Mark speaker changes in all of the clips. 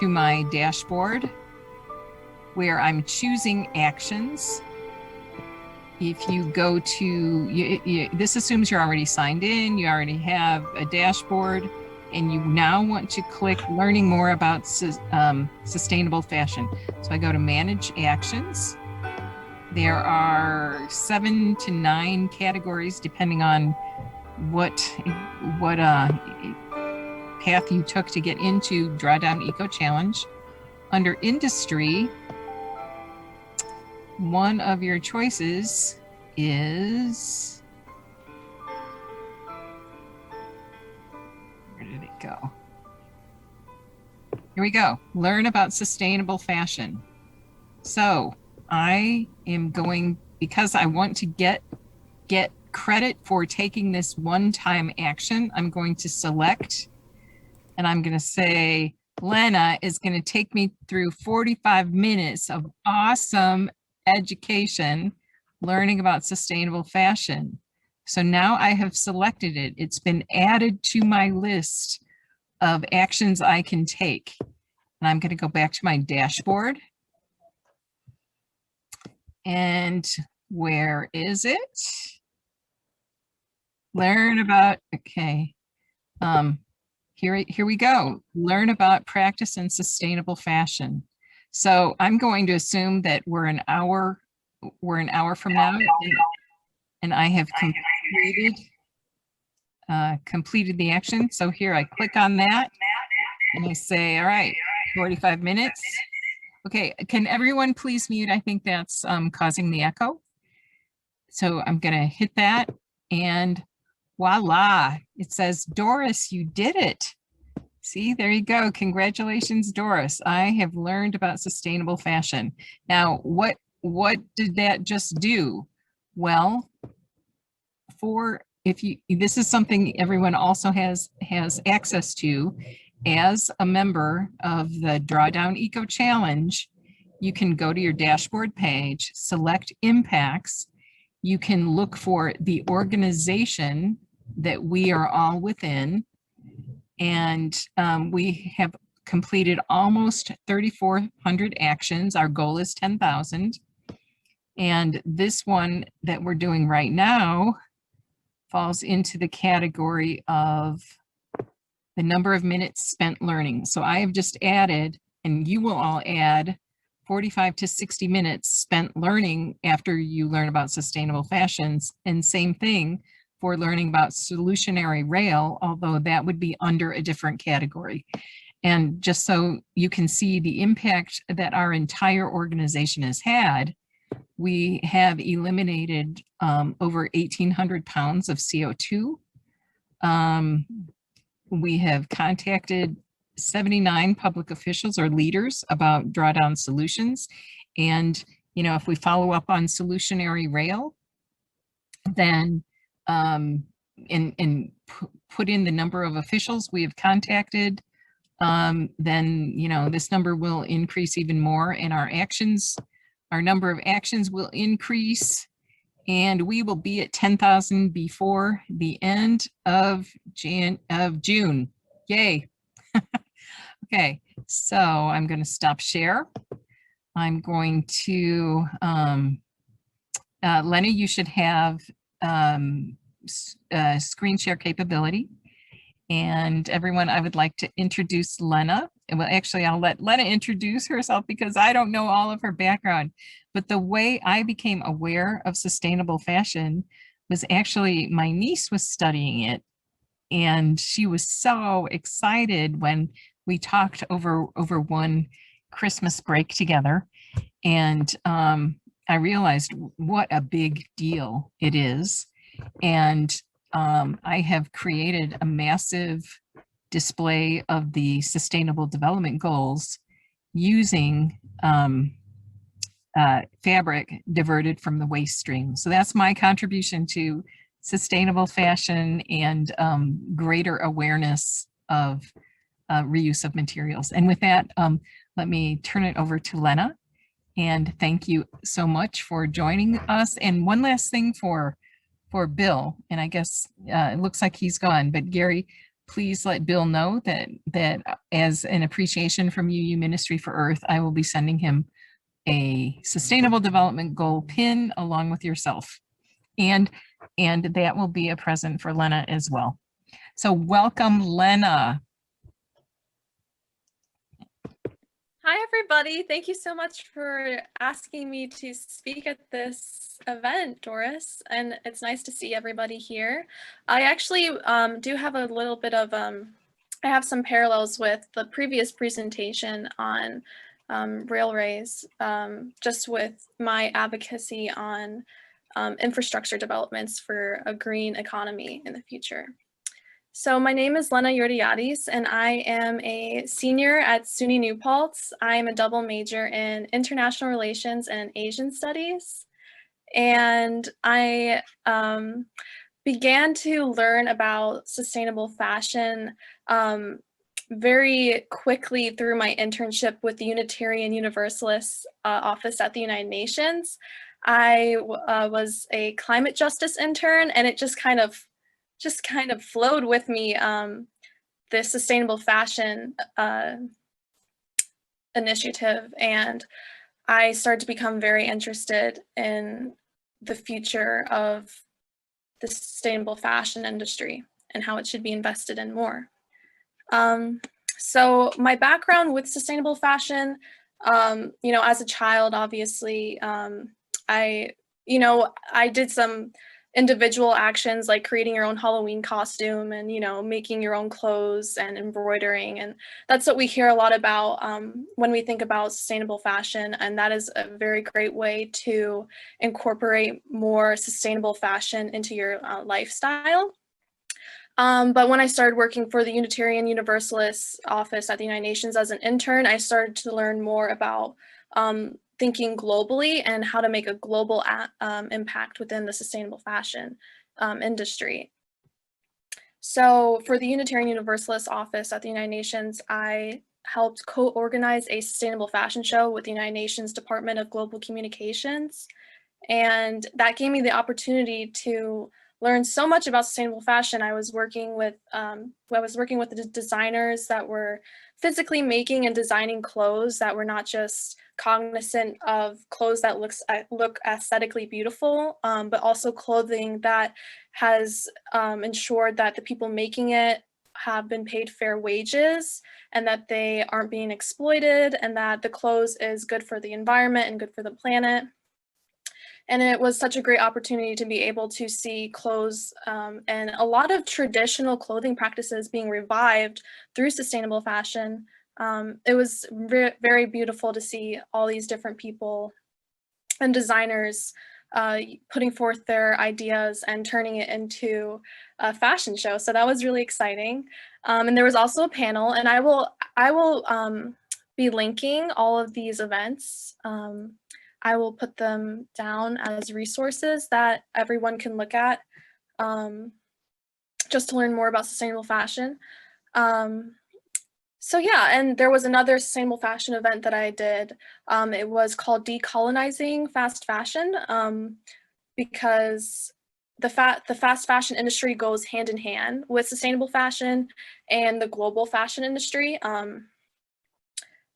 Speaker 1: to my dashboard where I'm choosing actions. If you go to, this assumes you're already signed in, you already have a dashboard, and you now want to click learning more about sustainable fashion. So I go to manage actions. There are 7 to 9 categories depending on what path you took to get into Drawdown EcoChallenge. Under industry, one of your choices is, where did it go? Here we go. Learn about sustainable fashion. So I am going, because I want to get credit for taking this one-time action, I'm going to select, and I'm going to say, Lenna is going to take me through 45 minutes of awesome education, learning about sustainable fashion. So now I have selected it. It's been added to my list of actions I can take. And I'm going to go back to my dashboard. And where is it? Learn about, okay. Here we go. Learn about practice in sustainable fashion. So I'm going to assume that we're an hour from now, and I have completed the action. So here I click on that and I say, all right, 45 minutes. Okay, can everyone please mute? I think that's causing the echo. So I'm gonna hit that and voila, it says, Doris, you did it. See, there you go. Congratulations, Doris. I have learned about sustainable fashion. Now, what did that just do? Well, this is something everyone also has access to as a member of the Drawdown EcoChallenge. You can go to your dashboard page, select impacts. You can look for the organization that we are all within. And we have completed almost 3,400 actions. Our goal is 10,000. And this one that we're doing right now falls into the category of the number of minutes spent learning. So I have just added, and you will all add, 45 to 60 minutes spent learning after you learn about sustainable fashions. And same thing for learning about solutionary rail, although that would be under a different category. And just so you can see the impact that our entire organization has had, we have eliminated over 1,800 pounds of CO2. We have contacted 79 public officials or leaders about drawdown solutions. And, if we follow up on solutionary rail, then and put in the number of officials we have contacted, then, this number will increase even more, and our number of actions will increase, and we will be at 10,000 before the end of June. Yay. Okay, so I'm going to stop share. I'm going to, Lenna, you should have screen share capability. And everyone, I would like to introduce Lenna. Well, actually, I'll let Lenna introduce herself because I don't know all of her background. But the way I became aware of sustainable fashion was actually my niece was studying it. And she was so excited when we talked over one Christmas break together. And I realized what a big deal it is. And I have created a massive display of the Sustainable Development Goals using fabric diverted from the waste stream. So that's my contribution to sustainable fashion and greater awareness of reuse of materials. And with that, let me turn it over to Lenna. And thank you so much for joining us. And one last thing for Bill, and I guess it looks like he's gone, but Gary, please let Bill know that as an appreciation from UU Ministry for Earth, I will be sending him a Sustainable Development Goal pin along with yourself. And that will be a present for Lenna as well. So welcome, Lenna.
Speaker 2: Hi, everybody. Thank you so much for asking me to speak at this event, Doris. And it's nice to see everybody here. I actually do have a little bit of, I have some parallels with the previous presentation on railways, just with my advocacy on infrastructure developments for a green economy in the future. So my name is Lenna Georgiadis, and I am a senior at SUNY New Paltz. I am a double major in international relations and Asian studies. And I began to learn about sustainable fashion very quickly through my internship with the Unitarian Universalists Office at the United Nations. I was a climate justice intern, and it just kind of flowed with me, this sustainable fashion initiative, and I started to become very interested in the future of the sustainable fashion industry and how it should be invested in more. So my background with sustainable fashion, you know, as a child, obviously, I did some individual actions like creating your own Halloween costume and, you know, making your own clothes and embroidering. And that's what we hear a lot about when we think about sustainable fashion. And that is a very great way to incorporate more sustainable fashion into your lifestyle. But when I started working for the Unitarian Universalists Office at the United Nations as an intern, I started to learn more about thinking globally and how to make a global impact within the sustainable fashion industry. So for the Unitarian Universalist Office at the United Nations, I helped co-organize a sustainable fashion show with the United Nations Department of Global Communications. And that gave me the opportunity to learn so much about sustainable fashion. I was working with the designers that were physically making and designing clothes that were not just cognizant of clothes that look aesthetically beautiful, but also clothing that has ensured that the people making it have been paid fair wages and that they aren't being exploited and that the clothes is good for the environment and good for the planet. And it was such a great opportunity to be able to see clothes and a lot of traditional clothing practices being revived through sustainable fashion. It was very beautiful to see all these different people and designers putting forth their ideas and turning it into a fashion show. So that was really exciting. And there was also a panel, and I will be linking all of these events. I will put them down as resources that everyone can look at just to learn more about sustainable fashion. So yeah, and there was another sustainable fashion event that I did. It was called Decolonizing Fast Fashion because the fast fashion industry goes hand in hand with sustainable fashion and the global fashion industry.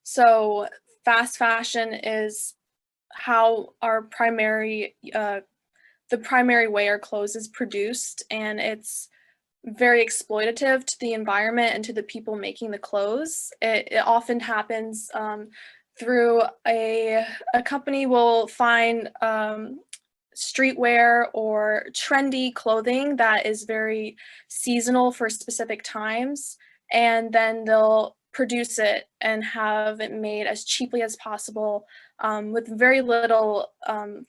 Speaker 2: So fast fashion is how our the primary way our clothes is produced, and it's very exploitative to the environment and to the people making the clothes. It often happens through a company will find streetwear or trendy clothing that is very seasonal for specific times, and then they'll produce it and have it made as cheaply as possible with very little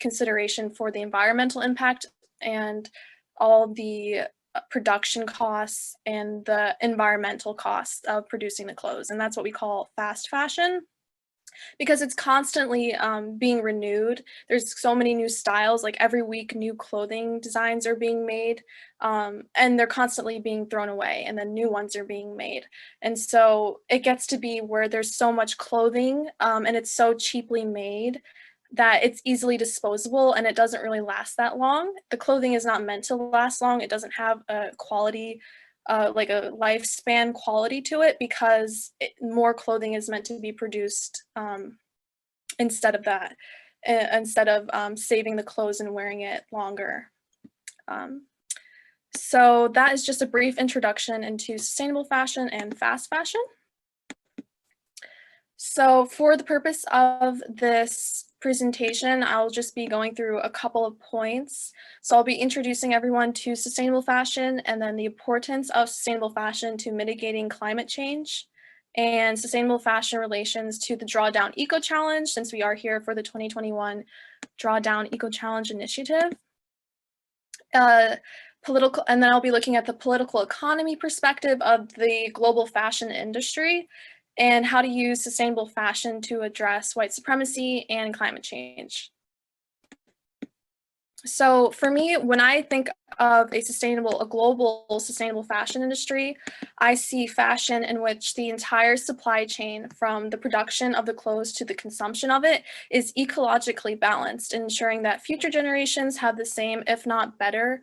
Speaker 2: consideration for the environmental impact and all the production costs and the environmental costs of producing the clothes. And that's what we call fast fashion, because it's constantly being renewed. There's so many new styles, like every week new clothing designs are being made, and they're constantly being thrown away, and then new ones are being made. And so it gets to be where there's so much clothing and it's so cheaply made that it's easily disposable and it doesn't really last that long. The clothing is not meant to last long. It doesn't have a quality like a lifespan quality to it, because more clothing is meant to be produced instead of that, instead of saving the clothes and wearing it longer. So that is just a brief introduction into sustainable fashion and fast fashion. So for the purpose of this presentation, I'll just be going through a couple of points. So I'll be introducing everyone to sustainable fashion, and then the importance of sustainable fashion to mitigating climate change, and sustainable fashion relations to the Drawdown EcoChallenge, since we are here for the 2021 Drawdown EcoChallenge initiative. And then I'll be looking at the political economy perspective of the global fashion industry, and how to use sustainable fashion to address white supremacy and climate change. So for me, when I think of a global sustainable fashion industry, I see fashion in which the entire supply chain, from the production of the clothes to the consumption of it, is ecologically balanced, ensuring that future generations have the same, if not better,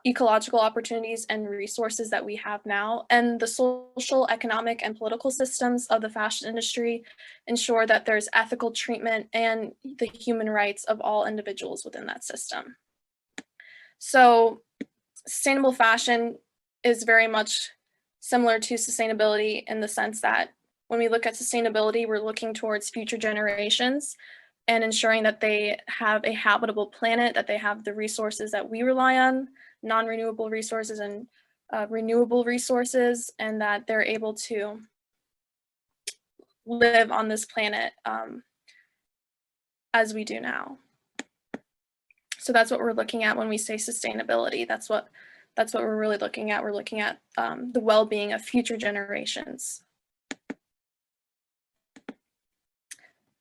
Speaker 2: ecological opportunities and resources that we have now. And the social, economic, and political systems of the fashion industry ensure that there's ethical treatment and the human rights of all individuals within that system. So sustainable fashion is very much similar to sustainability in the sense that when we look at sustainability, we're looking towards future generations and ensuring that they have a habitable planet, that they have the resources that we rely on, non-renewable resources and renewable resources, and that they're able to live on this planet as we do now. So that's what we're looking at when we say sustainability. That's what we're really looking at. We're looking at the well-being of future generations.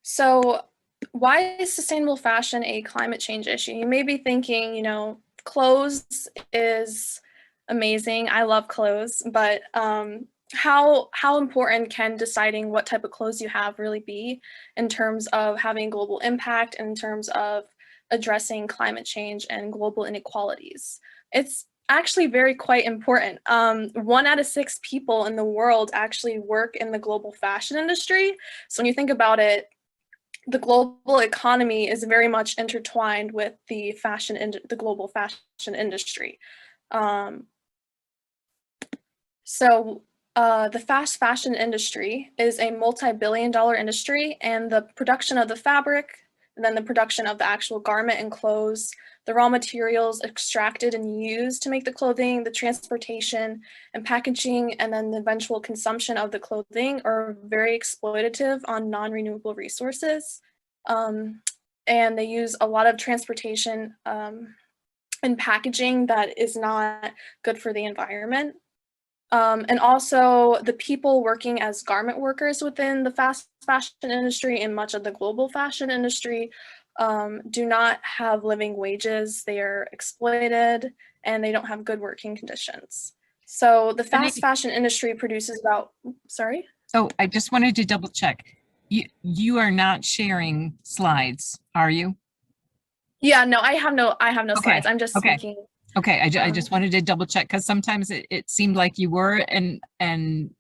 Speaker 2: So why is sustainable fashion a climate change issue? You may be thinking, you know, clothes is amazing. I love clothes, but how important can deciding what type of clothes you have really be in terms of having global impact, in terms of addressing climate change and global inequalities? It's actually quite important. 1 out of 6 people in the world actually work in the global fashion industry. So when you think about it, the global economy is very much intertwined with the global fashion industry. So the fast fashion industry is a multi-billion-dollar industry, and the production of the fabric, and then the production of the actual garment and clothes, the raw materials extracted and used to make the clothing, the transportation and packaging, and then the eventual consumption of the clothing are very exploitative on non-renewable resources. And they use a lot of transportation and packaging that is not good for the environment. And also the people working as garment workers within the fast fashion industry and much of the global fashion industry do not have living wages. They are exploited and they don't have good working conditions. So the fast fashion industry produces about, sorry?
Speaker 1: Oh, I just wanted to double check. You are not sharing slides, are you?
Speaker 2: Yeah, no, I have no
Speaker 1: Okay.
Speaker 2: slides. I'm just speaking.
Speaker 1: Okay, I just wanted to double check because sometimes it seemed like you were, and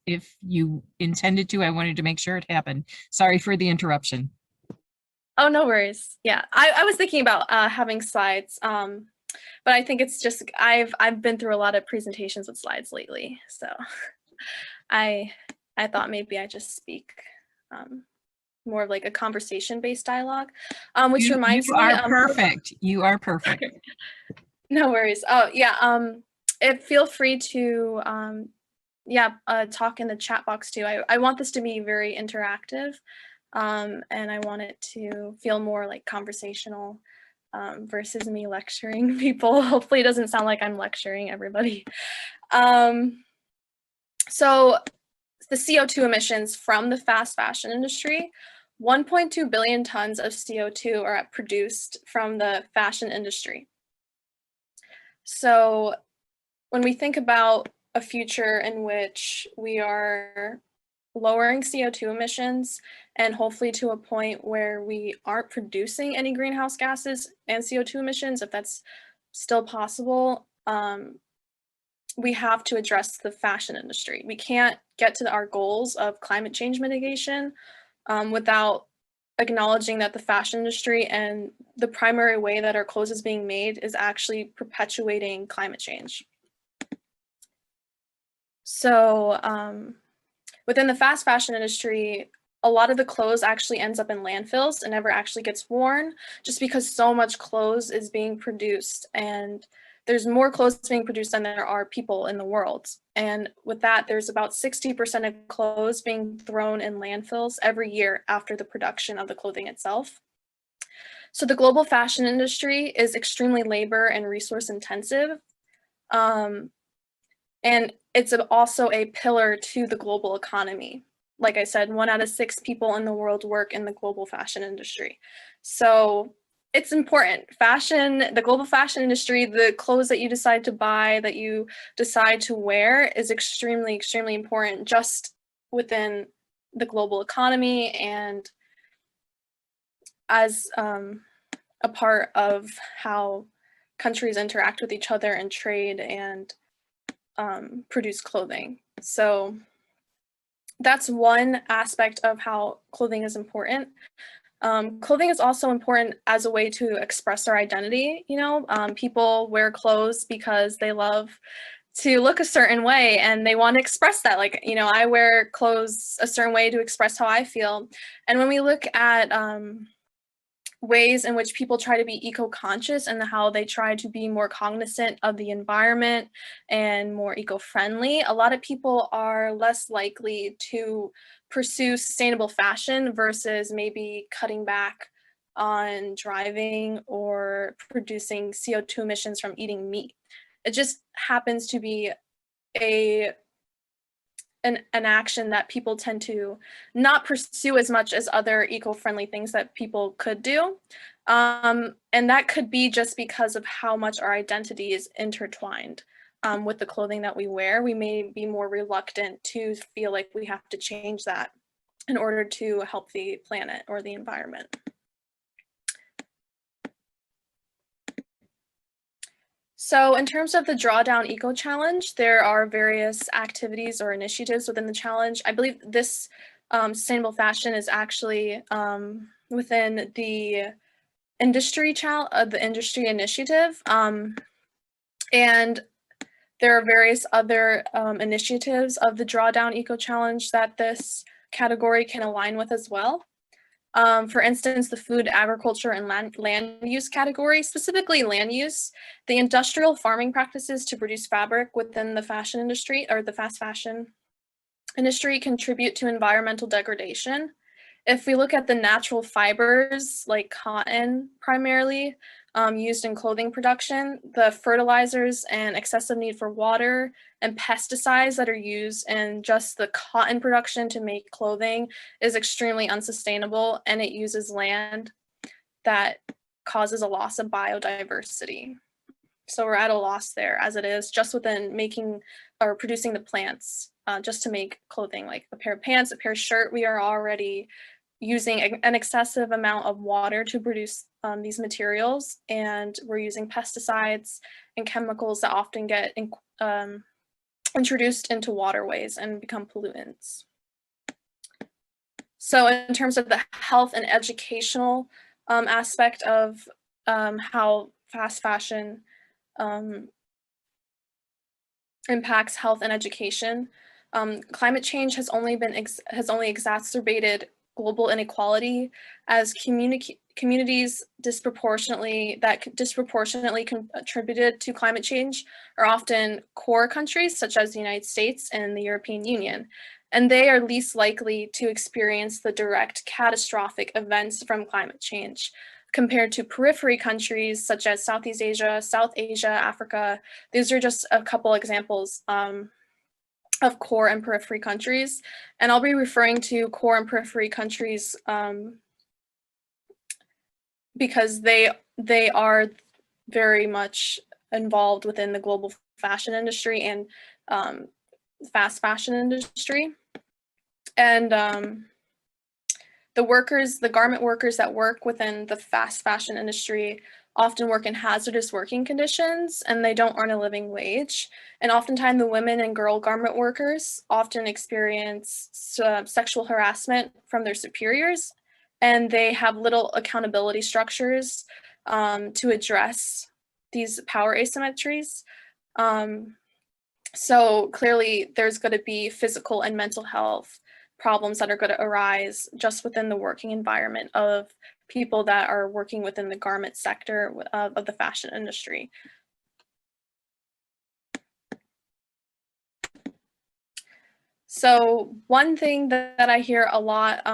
Speaker 1: if you intended to, I wanted to make sure it happened. Sorry for the interruption.
Speaker 2: Oh, no worries. Yeah, I was thinking about having slides, but I think it's just I've been through a lot of presentations with slides lately, so I thought maybe I just speak more of like a conversation-based dialogue, which reminds me.
Speaker 1: You are perfect. You are perfect.
Speaker 2: No worries. Oh yeah. Feel free to talk in the chat box too. I want this to be very interactive, and I want it to feel more like conversational versus me lecturing people. Hopefully, it doesn't sound like I'm lecturing everybody. So the CO2 emissions from the fast fashion industry. 1.2 billion tons of CO2 are produced from the fashion industry. So when we think about a future in which we are lowering CO2 emissions and hopefully to a point where we aren't producing any greenhouse gases and CO2 emissions, if that's still possible, we have to address the fashion industry. We can't get to our goals of climate change mitigation without acknowledging that the fashion industry and the primary way that our clothes is being made is actually perpetuating climate change. So within the fast fashion industry, a lot of the clothes actually ends up in landfills and never actually gets worn, just because so much clothes is being produced, and there's more clothes being produced than there are people in the world. And with that, there's about 60% of clothes being thrown in landfills every year after the production of the clothing itself. So the global fashion industry is extremely labor and resource intensive. And it's also a pillar to the global economy. Like I said, 1 out of 6 people in the world work in the global fashion industry. So it's important. Fashion, the global fashion industry, the clothes that you decide to buy, that you decide to wear is extremely, extremely important just within the global economy and as a part of how countries interact with each other and trade and produce clothing. So that's one aspect of how clothing is important. Clothing is also important as a way to express our identity. You know, people wear clothes because they love to look a certain way and they want to express that. Like, you know, I wear clothes a certain way to express how I feel. And when we look at ways in which people try to be eco-conscious and how they try to be more cognizant of the environment and more eco-friendly, a lot of people are less likely to pursue sustainable fashion versus maybe cutting back on driving or producing CO2 emissions from eating meat. It just happens to be an action that people tend to not pursue as much as other eco-friendly things that people could do. And that could be just because of how much our identity is intertwined with the clothing that we wear. We may be more reluctant to feel like we have to change that in order to help the planet or the environment. So in terms of the Drawdown EcoChallenge, there are various activities or initiatives within the challenge. I believe this sustainable fashion is actually within the industry initiative. And there are various other initiatives of the Drawdown EcoChallenge that this category can align with as well. For instance, the food, agriculture, and land use category, specifically land use, the industrial farming practices to produce fabric within the fashion industry or the fast fashion industry contribute to environmental degradation. If we look at the natural fibers like cotton primarily used in clothing production, the fertilizers and excessive need for water and pesticides that are used in just the cotton production to make clothing is extremely unsustainable, and it uses land that causes a loss of biodiversity. So we're at a loss there as it is just within making or producing the plants just to make clothing, like a pair of pants, a pair of shirt. We are already using an excessive amount of water to produce these materials, and we're using pesticides and chemicals that often get introduced into waterways and become pollutants. So in terms of the health and educational aspect of how fast fashion impacts health and education, climate change has only exacerbated global inequality as communities disproportionately contributed to climate change are often core countries such as the United States and the European Union, and they are least likely to experience the direct catastrophic events from climate change compared to periphery countries such as Southeast Asia, South Asia, Africa. These are just a couple examples of core and periphery countries. And I'll be referring to core and periphery countries because they are very much involved within the global fashion industry and fast fashion industry. And the garment workers that work within the fast fashion industry often work in hazardous working conditions and they don't earn a living wage. And oftentimes the women and girl garment workers often experience sexual harassment from their superiors, and they have little accountability structures to address these power asymmetries. So clearly there's going to be physical and mental health problems that are going to arise just within the working environment of people that are working within the garment sector of the fashion industry. So one thing that I hear a lot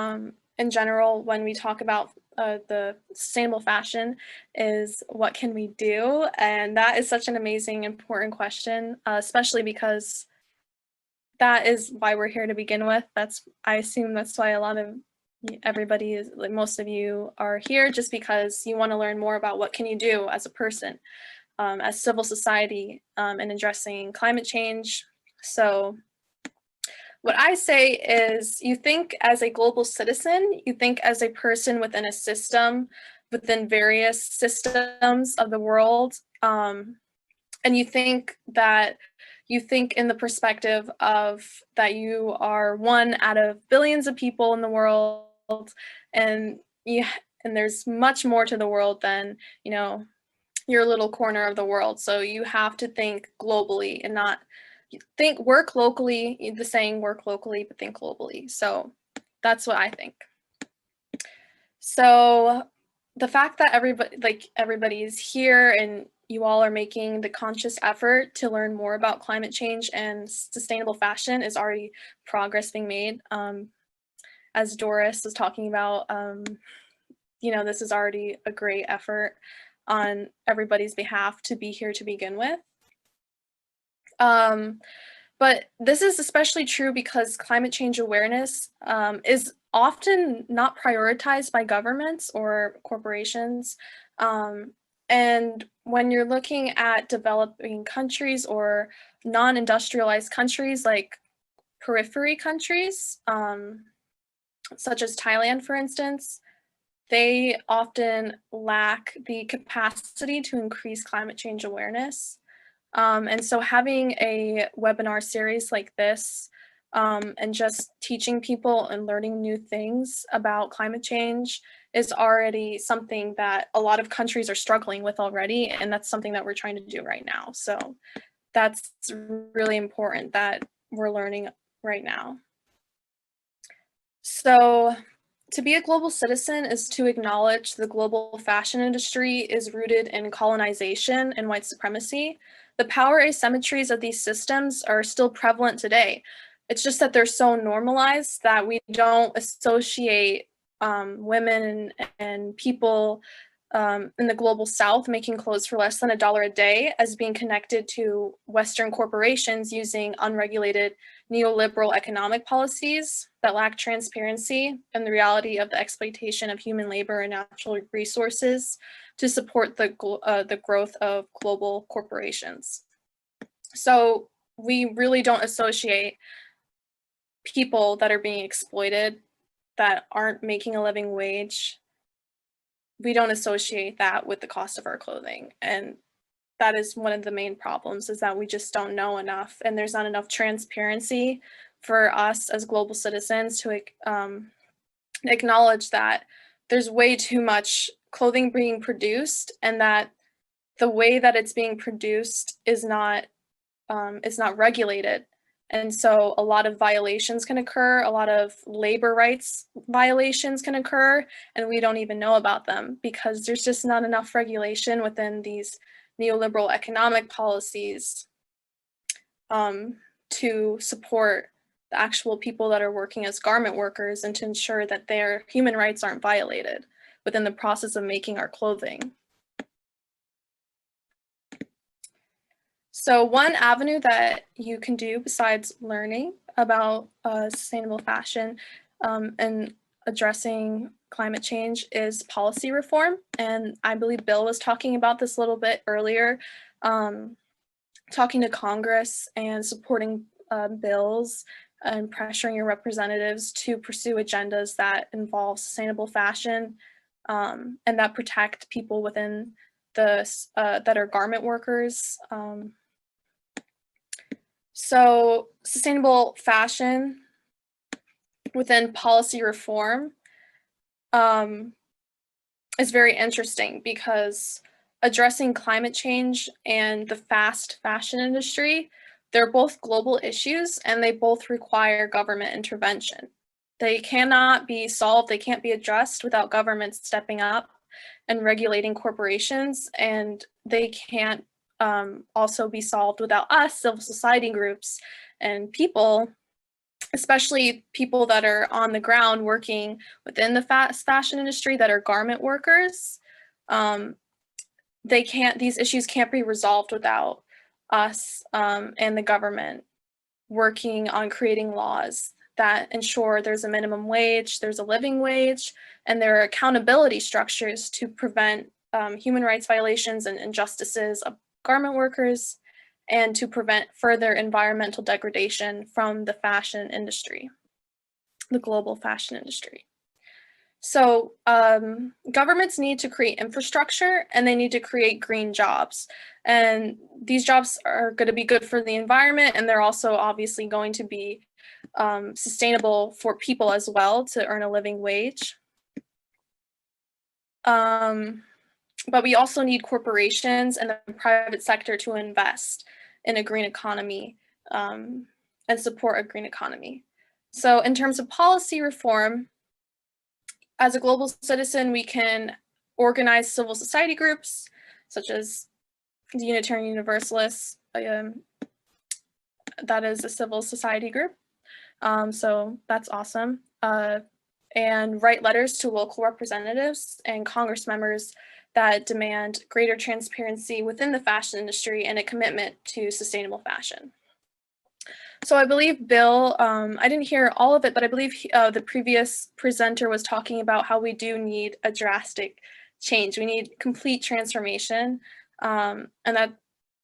Speaker 2: in general when we talk about the sustainable fashion is, what can we do? And that is such an amazing, important question, especially because that is why we're here to begin with. I assume that's why a lot of everybody is, like most of you are here, just because you want to learn more about what can you do as a person, as civil society, in addressing climate change. So what I say is, you think as a global citizen, you think as a person within a system, within various systems of the world, and you think in the perspective of that you are one out of billions of people in the world, and there's much more to the world than, your little corner of the world. So you have to think globally and not work locally, the saying work locally, but think globally. So that's what I think. So the fact that everybody is here and you all are making the conscious effort to learn more about climate change and sustainable fashion is already progress being made. As Doris was talking about, this is already a great effort on everybody's behalf to be here to begin with. But this is especially true because climate change awareness is often not prioritized by governments or corporations. And when you're looking at developing countries or non-industrialized countries, like periphery countries, such as Thailand, for instance, they often lack the capacity to increase climate change awareness. And so having a webinar series like this, and just teaching people and learning new things about climate change is already something that a lot of countries are struggling with already, and that's something that we're trying to do right now. So that's really important that we're learning right now. So to be a global citizen is to acknowledge the global fashion industry is rooted in colonization and white supremacy. The power asymmetries of these systems are still prevalent today. It's just that they're so normalized that we don't associate women and people in the global South making clothes for less than $1 a day as being connected to Western corporations using unregulated neoliberal economic policies that lack transparency and the reality of the exploitation of human labor and natural resources to support the growth of global corporations. So we really don't associate people that are being exploited, that aren't making a living wage. We don't associate that with the cost of our clothing. And that is one of the main problems, is that we just don't know enough, and there's not enough transparency for us as global citizens to acknowledge that there's way too much clothing being produced, and that the way that it's being produced is not regulated. And so a lot of violations can occur, a lot of labor rights violations can occur, and we don't even know about them because there's just not enough regulation within these neoliberal economic policies to support the actual people that are working as garment workers and to ensure that their human rights aren't violated within the process of making our clothing. So one avenue that you can do besides learning about sustainable fashion and addressing climate change is policy reform. And I believe Bill was talking about this a little bit earlier, talking to Congress and supporting bills and pressuring your representatives to pursue agendas that involve sustainable fashion and that protect people within that are garment workers. So sustainable fashion within policy reform is very interesting because addressing climate change and the fast fashion industry, they're both global issues and they both require government intervention. They cannot be solved, they can't be addressed without governments stepping up and regulating corporations, and they can't also be solved without us, civil society groups and people, especially people that are on the ground working within the fast fashion industry that are garment workers. These issues can't be resolved without us and the government working on creating laws that ensure there's a minimum wage, there's a living wage, and there are accountability structures to prevent human rights violations and injustices of garment workers, and to prevent further environmental degradation from the fashion industry, the global fashion industry. So governments need to create infrastructure and they need to create green jobs. And these jobs are going to be good for the environment, and they're also obviously going to be sustainable for people as well to earn a living wage. But we also need corporations and the private sector to invest in a green economy and support a green economy. So in terms of policy reform, as a global citizen, we can organize civil society groups, such as the Unitarian Universalists. That is a civil society group. So that's awesome. And write letters to local representatives and Congress members that demand greater transparency within the fashion industry and a commitment to sustainable fashion. So I believe Bill, I didn't hear all of it, but I believe the previous presenter was talking about how we do need a drastic change. We need complete transformation, and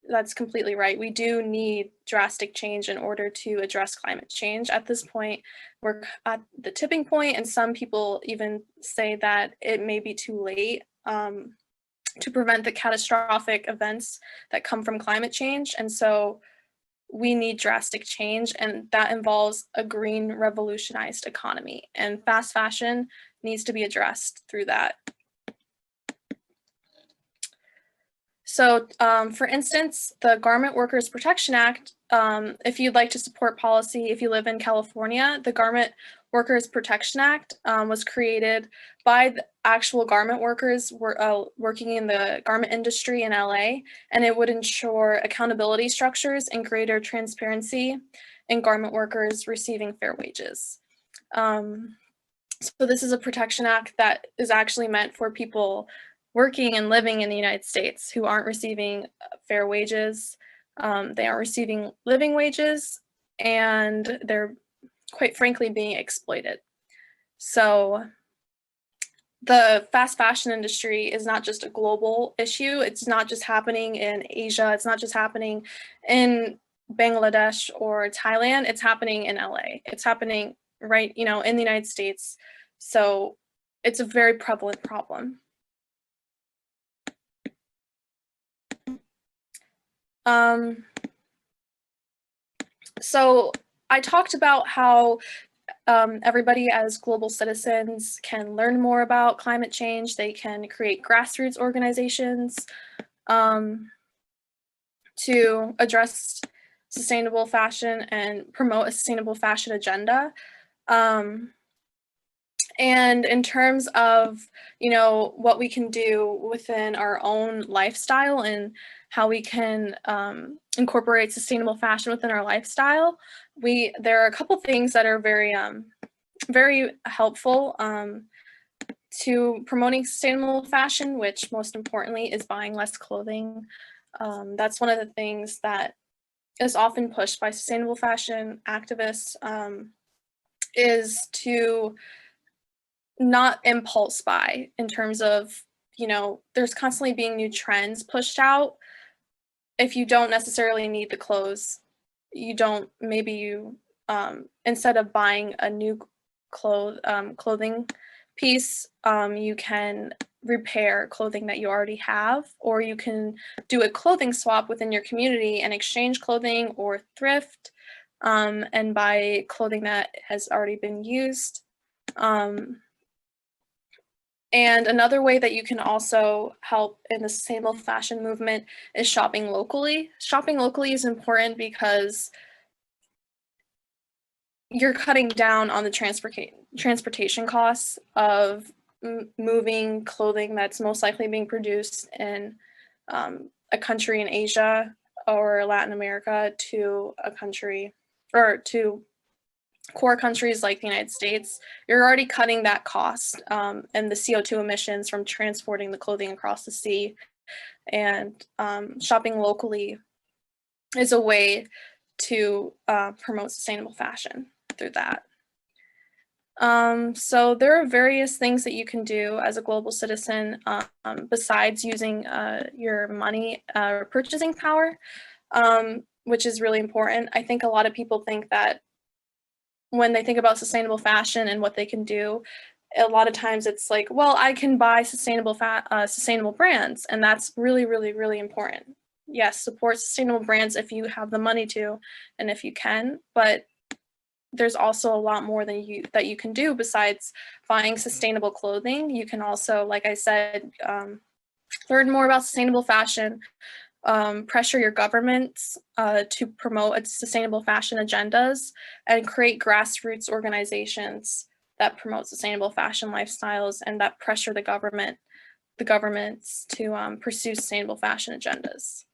Speaker 2: that's completely right. We do need drastic change in order to address climate change. At this point, we're at the tipping point, and some people even say that it may be too late to prevent the catastrophic events that come from climate change. And so we need drastic change, and that involves a green revolutionized economy, and fast fashion needs to be addressed through that. So for instance, the Garment Workers Protection Act, if you'd like to support policy, if you live in California, the Garment Workers Protection Act was created by the actual garment workers working in the garment industry in LA, and it would ensure accountability structures and greater transparency in garment workers receiving fair wages. So this is a protection act that is actually meant for people working and living in the United States who aren't receiving fair wages. They aren't receiving living wages, and they're quite frankly being exploited. So the fast fashion industry is not just a global issue. It's not just happening in Asia. It's not just happening in Bangladesh or Thailand. It's happening in LA. It's happening right, in the United States. So it's a very prevalent problem. So I talked about how everybody as global citizens can learn more about climate change. They can create grassroots organizations to address sustainable fashion and promote a sustainable fashion agenda. And in terms of, what we can do within our own lifestyle and how we can incorporate sustainable fashion within our lifestyle, there are a couple things that are very, very helpful to promoting sustainable fashion, which most importantly is buying less clothing. That's one of the things that is often pushed by sustainable fashion activists, is to not impulse buy, in terms of, there's constantly being new trends pushed out. If you don't necessarily need the clothes, maybe you, instead of buying a new clothing piece, you can repair clothing that you already have, or you can do a clothing swap within your community and exchange clothing or thrift and buy clothing that has already been used. And another way that you can also help in the sustainable fashion movement is shopping locally. Shopping locally is important because you're cutting down on the transportation costs of moving clothing that's most likely being produced in a country in Asia or Latin America to a country or to core countries like the United States. You're already cutting that cost and the CO2 emissions from transporting the clothing across the sea. And shopping locally is a way to promote sustainable fashion through that. So there are various things that you can do as a global citizen besides using your money or purchasing power, which is really important. I think a lot of people think that when they think about sustainable fashion and what they can do, a lot of times it's like, well, I can buy sustainable brands, and that's really, really, really important. Yes, support sustainable brands if you have the money to, and if you can, but there's also a lot more that you can do besides buying sustainable clothing. You can also, like I said, learn more about sustainable fashion, pressure your governments to promote sustainable fashion agendas, and create grassroots organizations that promote sustainable fashion lifestyles and that pressure the governments to pursue sustainable fashion agendas.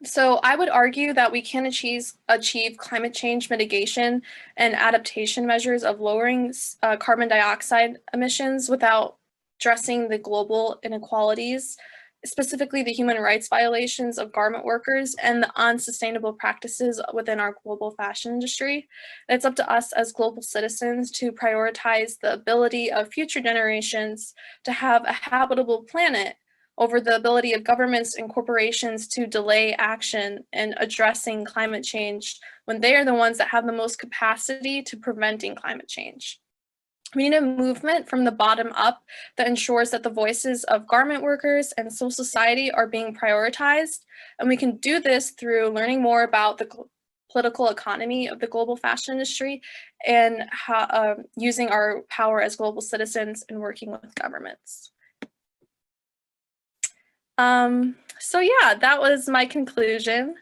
Speaker 2: So I would argue that we can achieve climate change mitigation and adaptation measures of lowering carbon dioxide emissions without addressing the global inequalities, specifically the human rights violations of garment workers and the unsustainable practices within our global fashion industry. And it's up to us as global citizens to prioritize the ability of future generations to have a habitable planet over the ability of governments and corporations to delay action in addressing climate change when they are the ones that have the most capacity to preventing climate change. We need a movement from the bottom up that ensures that the voices of garment workers and civil society are being prioritized, and we can do this through learning more about the political economy of the global fashion industry and using our power as global citizens and working with governments. So yeah, that was my conclusion.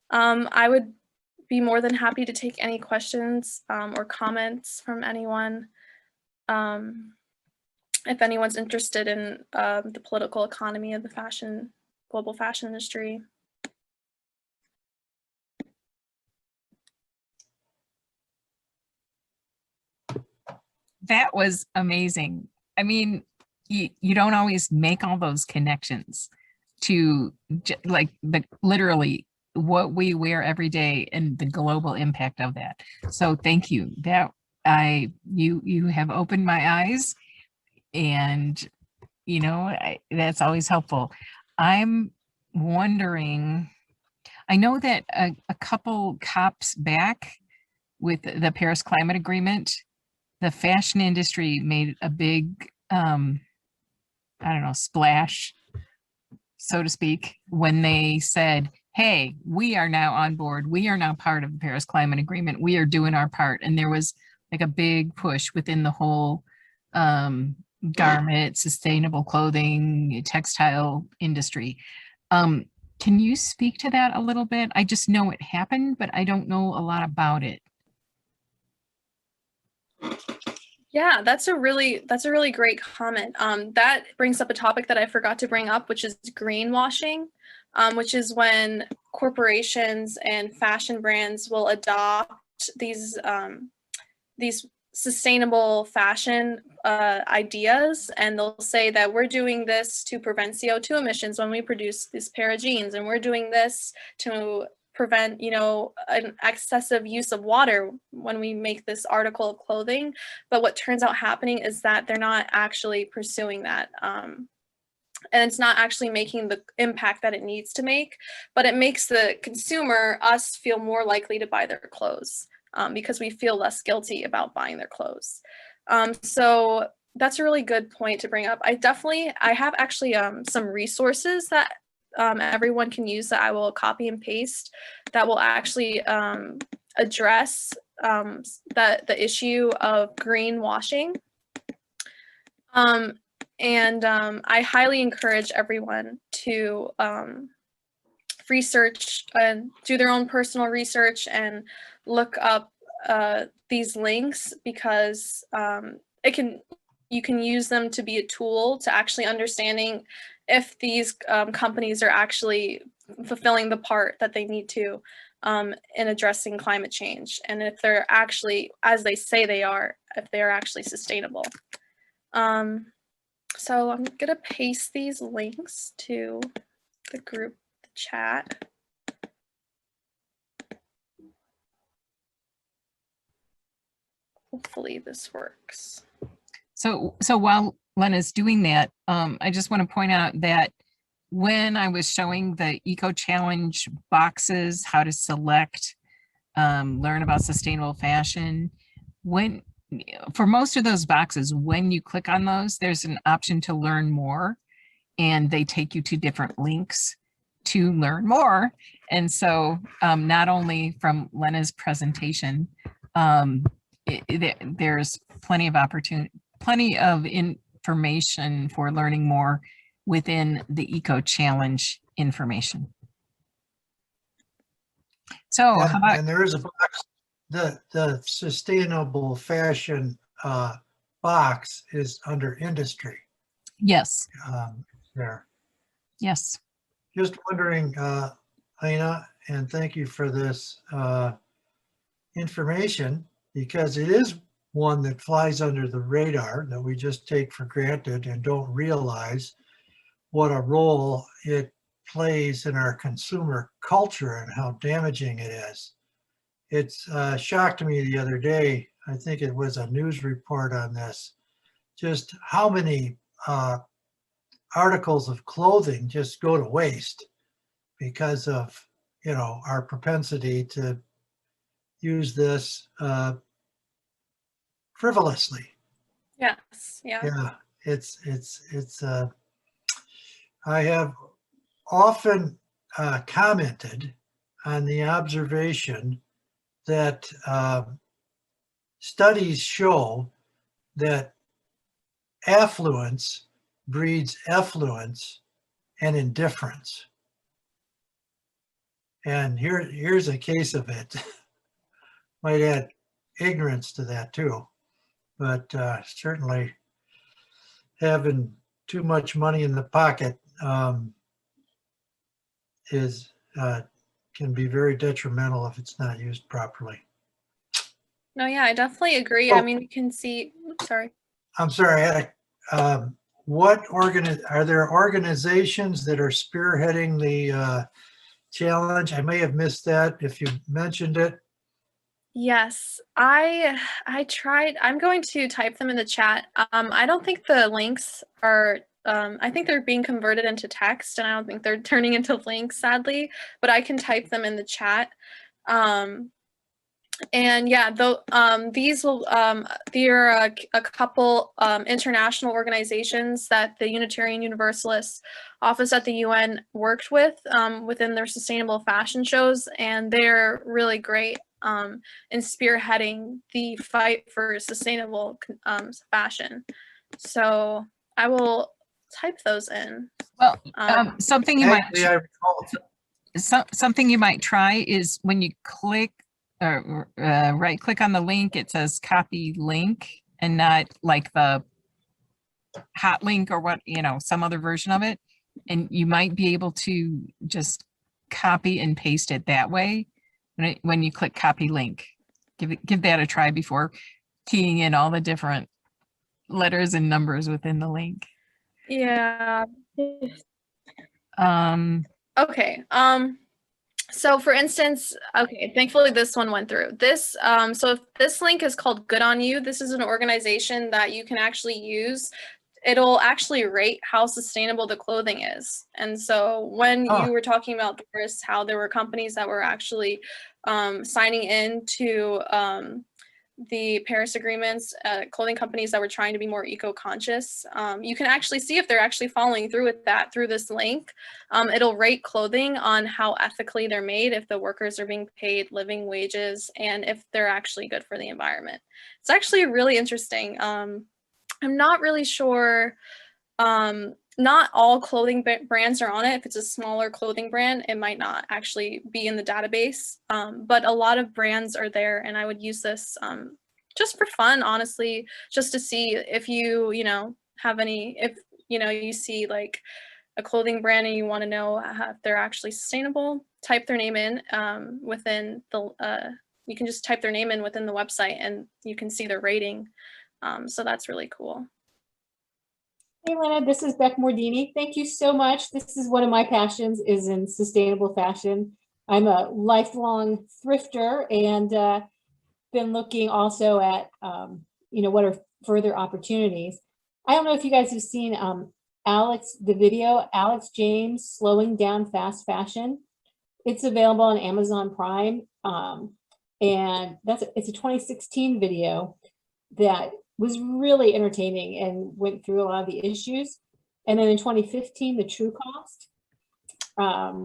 Speaker 2: I would be more than happy to take any questions or comments from anyone. If anyone's interested in the political economy of the global fashion industry.
Speaker 1: That was amazing. I mean, you don't always make all those connections to like literally what we wear every day and the global impact of that. So thank you. You have opened my eyes, and that's always helpful. I'm wondering, I know that a couple COPs back with the Paris Climate Agreement, the fashion industry made a big I don't know, splash, so to speak, when they said, hey, we are now on board. We are now part of the Paris Climate Agreement. We are doing our part. And there was like a big push within the whole garment, sustainable clothing, textile industry. Can you speak to that a little bit? I just know it happened, but I don't know a lot about it.
Speaker 2: Yeah, that's a really great comment. That brings up a topic that I forgot to bring up, which is greenwashing, which is when corporations and fashion brands will adopt these sustainable fashion ideas, and they'll say that we're doing this to prevent CO2 emissions when we produce this pair of jeans, and we're doing this to prevent, an excessive use of water when we make this article of clothing. But what turns out happening is that they're not actually pursuing that. And it's not actually making the impact that it needs to make, but it makes the consumer, us, feel more likely to buy their clothes. because we feel less guilty about buying their clothes. So that's a really good point to bring up. I have actually some resources that everyone can use that I will copy and paste that will actually address the issue of greenwashing. I highly encourage everyone to research and do their own personal research and look up these links, because you can use them to be a tool to actually understanding if these companies are actually fulfilling the part that they need to in addressing climate change, and if they're actually, as they say they are, if they're actually sustainable. So I'm gonna paste these links to the group chat. Hopefully this works.
Speaker 1: So while Lenna's doing that, I just want to point out that when I was showing the EcoChallenge boxes, how to select, learn about sustainable fashion, for most of those boxes, when you click on those, there's an option to learn more, and they take you to different links to learn more. And so not only from Lenna's presentation, there's plenty of information for learning more within the EcoChallenge information. So how about,
Speaker 3: and there is a box, the sustainable fashion box is under industry.
Speaker 1: yes,
Speaker 3: There.
Speaker 1: yes.
Speaker 3: Just wondering, Lena, and thank you for this information, because it is one that flies under the radar that we just take for granted and don't realize what a role it plays in our consumer culture and how damaging it is. It's shocked me the other day, I think it was a news report on this, just how many articles of clothing just go to waste because of, you know, our propensity to use this frivolously.
Speaker 2: Yes, yeah.
Speaker 3: Yeah, it's I have often commented on the observation that studies show that affluence breeds effluence and indifference. And here's a case of it. Might add ignorance to that too, but certainly having too much money in the pocket can be very detrimental if it's not used properly.
Speaker 2: No, yeah, I definitely agree.
Speaker 3: Oh.
Speaker 2: I mean, you can see, oops, sorry.
Speaker 3: I'm sorry, I had are there organizations that are spearheading the challenge? I may have missed that if you mentioned it.
Speaker 2: Yes, I tried. I'm going to type them in the chat. I don't think the links are, I think they're being converted into text, and I don't think they're turning into links, sadly, but I can type them in the chat. And yeah, these will, there are a couple international organizations that the Unitarian Universalists Office at the UN worked with within their sustainable fashion shows, and they're really great in spearheading the fight for sustainable fashion. So I will type those in.
Speaker 1: Well, something you
Speaker 3: Actually,
Speaker 1: might try is when you click right click on the link, it says copy link, and not like the hot link or what, you know, some other version of it. And you might be able to just copy and paste it that way when you click copy link. Give that a try before keying in all the different letters and numbers within the link.
Speaker 2: Yeah.
Speaker 1: Okay.
Speaker 2: So for instance, okay, thankfully this one went through. This, so if this link is called Good on You, this is an organization that you can actually use it'll actually rate how sustainable the clothing is. And so when you were talking about Doris, how there were companies that were actually signing into the Paris agreements, clothing companies that were trying to be more eco-conscious, you can actually see if they're actually following through with that through this link. It'll rate clothing on how ethically they're made, if the workers are being paid living wages, and if they're actually good for the environment. It's actually really interesting. I'm not really sure. Not all clothing brands are on it. If it's a smaller clothing brand, it might not actually be in the database, but a lot of brands are there, and I would use this just for fun, honestly, just to see if you have any, if you see like a clothing brand and you want to know if they're actually sustainable, type their name in within the, you can just type their name in within the website and you can see their rating. So that's really cool.
Speaker 4: Hey, Lenna, this is Beck Mordini. Thank you so much. This is one of my passions, is in sustainable fashion. I'm a lifelong thrifter and been looking also at, what are further opportunities. I don't know if you guys have seen the video, Alex James, Slowing Down Fast Fashion. It's available on Amazon Prime. And it's a 2016 video that was really entertaining and went through a lot of the issues. And then in 2015, The True Cost.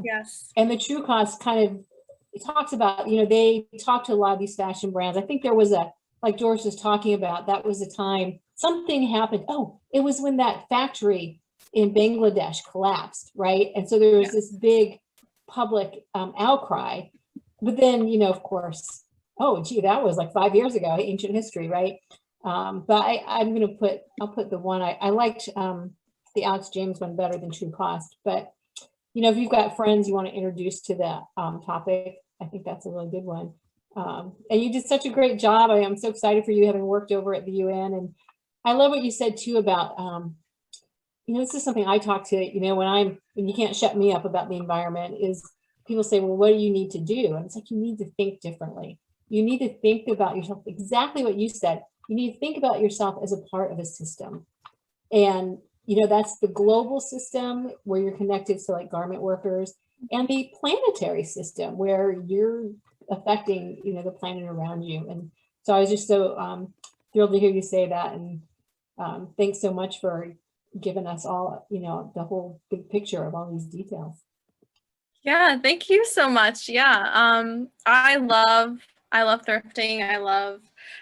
Speaker 2: Yes.
Speaker 4: And The True Cost kind of, it talks about, they talk to a lot of these fashion brands. I think there was like Doris was talking about, that was a time something happened. Oh, it was when that factory in Bangladesh collapsed, right? And so there was this big public outcry. But then, of course, oh, gee, that was like 5 years ago, ancient history, right? But I'll put the one I liked the Alex James one better than True Cost. But if you've got friends you want to introduce to the topic, I think that's a really good one. And you did such a great job. I am so excited for you, having worked over at the UN. And I love what you said too about this is something I talk to, when you can't shut me up about the environment, is people say, well, what do you need to do? And it's like, you need to think differently. You need to think about yourself, exactly what you said. You need to think about yourself as a part of a system. And, that's the global system where you're connected to like garment workers, and the planetary system where you're affecting, the planet around you. And so I was just so thrilled to hear you say that. And thanks so much for giving us all, the whole big picture of all these details.
Speaker 2: Yeah, thank you so much. Yeah, I love thrifting.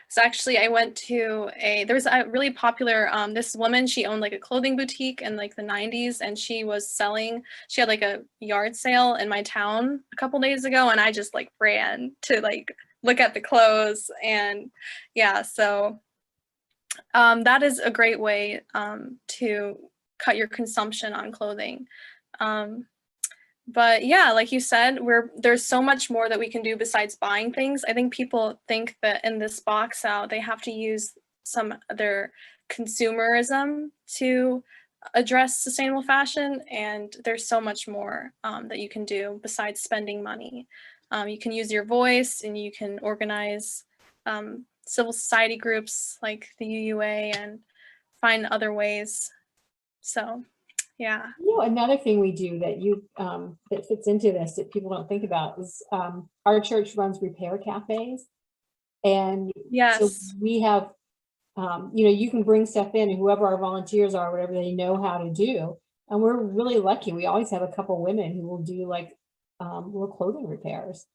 Speaker 2: So actually I went to there's a really popular, this woman, she owned like a clothing boutique in like the 90s, and she had like a yard sale in my town a couple days ago, and I just like ran to like look at the clothes. And yeah, so that is a great way to cut your consumption on clothing. But yeah, like you said, there's so much more that we can do besides buying things. I think people think that in this box out, they have to use some other consumerism to address sustainable fashion. And there's so much more that you can do besides spending money. You can use your voice, and you can organize civil society groups like the UUA and find other ways. So yeah.
Speaker 4: Another thing we do that that fits into this that people don't think about is our church runs repair cafes. And
Speaker 2: yes,
Speaker 4: so we have, you can bring stuff in, and whoever our volunteers are, whatever they know how to do. And we're really lucky. We always have a couple women who will do like little clothing repairs,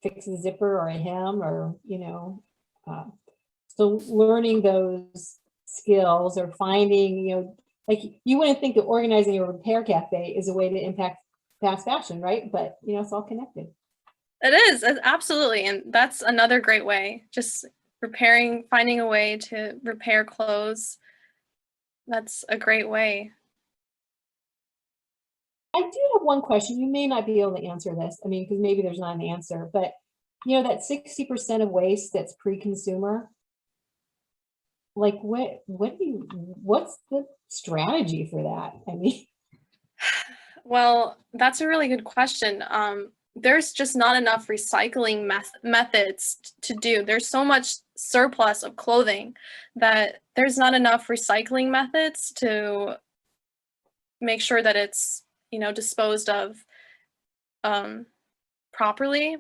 Speaker 4: fix a zipper or a hem, or, so learning those skills, or finding, like, you wouldn't think that organizing a repair cafe is a way to impact fast fashion, right? But, it's all connected.
Speaker 2: It is, absolutely. And that's another great way, just finding a way to repair clothes. That's a great way.
Speaker 4: I do have one question. You may not be able to answer this. I mean, because maybe there's not an answer, but that 60% of waste that's pre-consumer, like what's the strategy for that? I mean,
Speaker 2: well, that's a really good question. There's just not enough recycling methods to do. There's so much surplus of clothing, that there's not enough recycling methods to make sure that it's, disposed of properly.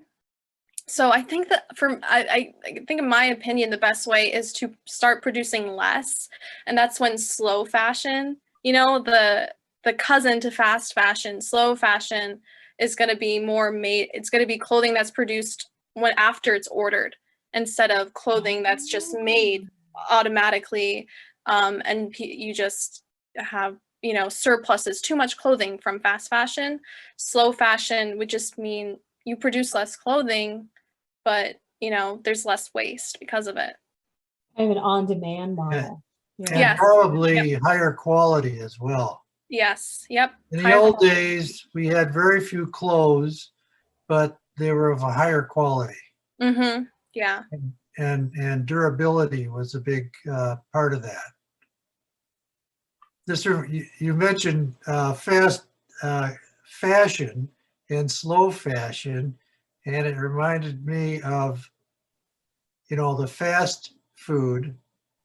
Speaker 2: So I think that I think in my opinion, the best way is to start producing less. And that's when slow fashion, the cousin to fast fashion, slow fashion is going to be more made. It's going to be clothing that's produced after it's ordered, instead of clothing that's just made automatically. And you just have, surpluses, too much clothing from fast fashion. Slow fashion would just mean you produce less clothing, but, there's less waste because of it.
Speaker 4: I have an on-demand model.
Speaker 3: And
Speaker 2: Yes.
Speaker 3: probably higher quality as well.
Speaker 2: Yes. Yep.
Speaker 3: In the old days, we had very few clothes, but they were of a higher quality.
Speaker 2: Mm-hmm. Yeah.
Speaker 3: And durability was a big part of that. You mentioned fast fashion and slow fashion, and it reminded me of, the fast food,